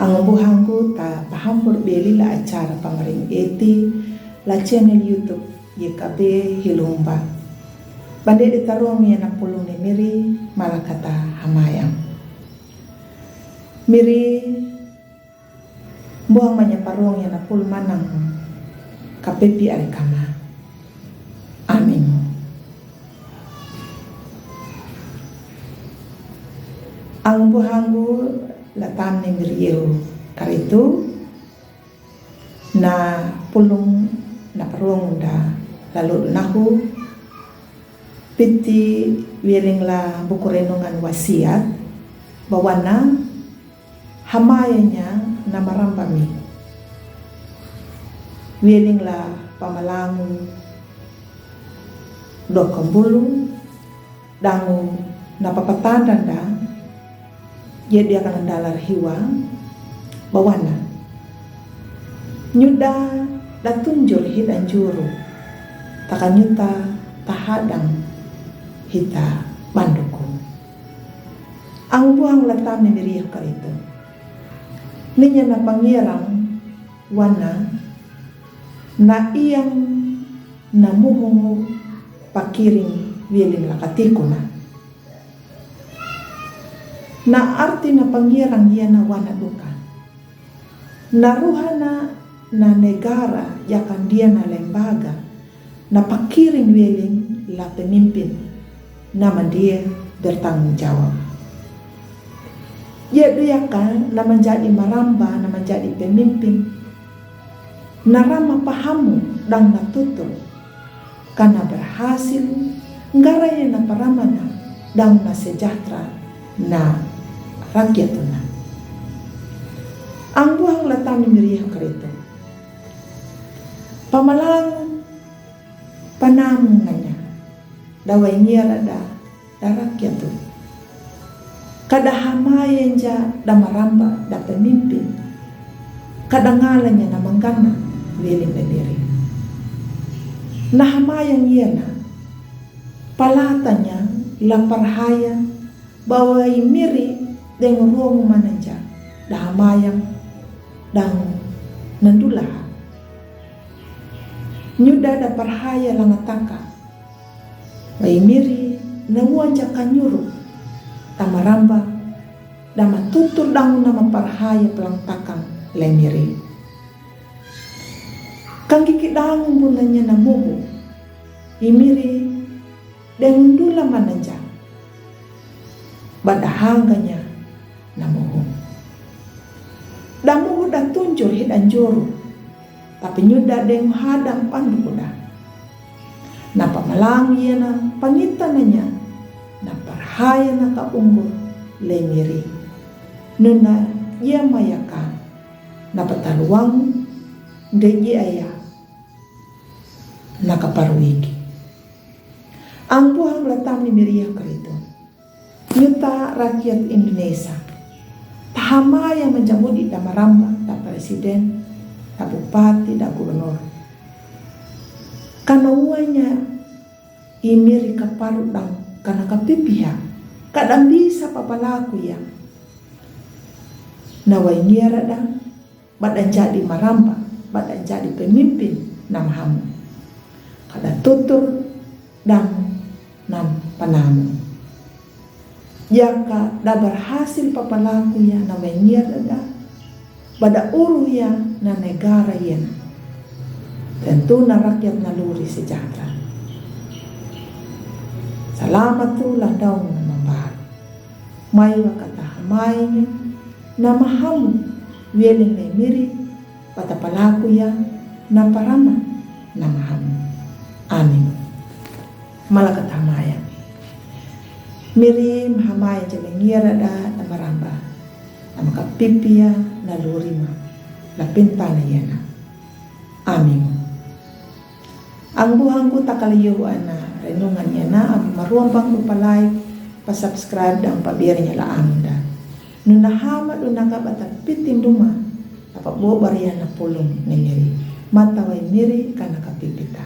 Ang buhangku ta pahampur beli la acara pamaring eti la channel YouTube YKB Hilumba. Bande ditaruang ya na pulung ni miri malakata hamayang. Miri buang manyaparuang ya na pul manang kapepi ari kama. Amin. Ang buhangku latam ni miriyo karitu na pulung na paruang da lalu naku piti wiring la buku renungan wasiat bawana hamayanya na marambami wiring la pamalangu do kembulu dangu na papatandan da dia akan dalar hiwa bawana nyuda datunjul hidan juru takanyuta tahadang hita banduku ang buang latam ni miriah ka ito ninya na pangirang wana na iyang namuhong pakiring wiling lakatiko na arti na pangirang iya na wana duka naruhana na negara yakan dia na lembaga na pakiring wiling la pemimpin nama dia bertanggung jawab. Yaitu yakan na menjadi maramba na menjadi pemimpin na rama pahamu dan na tutur karena berhasil ngaraya na paramana dan na sejahtera na rakyatuna. Ang buhang latam ni miriah karito pamalang panamungannya dawai ngira da rakyatu kada hamayan ja da maramba da pemimpin kada ngalanya na manggana wiling berdiri na hamayan yana palatanya laparhaya bawai miri dengan ruang mananja da hamayang dan nandulah nyuda da parhaya langataka wai miri namuanja kanyuru tamaramba da matutur dangu nama parhaya pelangtakang lemiri kang kiki dangu bunanya namuhu imiri dengan dula mananja badahangganya namuhu damuhu dan tunjur hidan juru tapi nyuda deng hadang pandu kuda na pamalangi na pangitananya na parhaya na kaunggur lemiri nuna ia mayaka na pataluang deji aya na kaparuigi ang buhang latam ni miriah karito nyuta rakyat Indonesia tahamaya menjamudi da maramba da presiden da bupati da gubernur karena uanya imiri kaparu dang karena kapipihak kadang bisa papalaku ya nawai ngira dang badan jadi maramba badan jadi pemimpin namhamu kada tutur dang nam panamu jaka da berhasil papalaku ya nawai ngira dang bada uruh ya na negara ya tentu na rakyat naluri sejahtera. Salamat tu ladang na mambar. May wakata hamaynya na mahamu wiling na miri patapalaku ya na parama na mahamu. Amin. Malakat hamaya. Miri mahamaya jalengira da na maramba. Na makapipia na lurima. Lapinta na yana. Amin. Ang buhangku takaliyuan na renungannya na ang maruambang upalay pa-subscribe dan pabirnya la amda. Nunahama dunakabata piting duma apa bo barian na pulong ni miri. Mataway miri kana kapipita.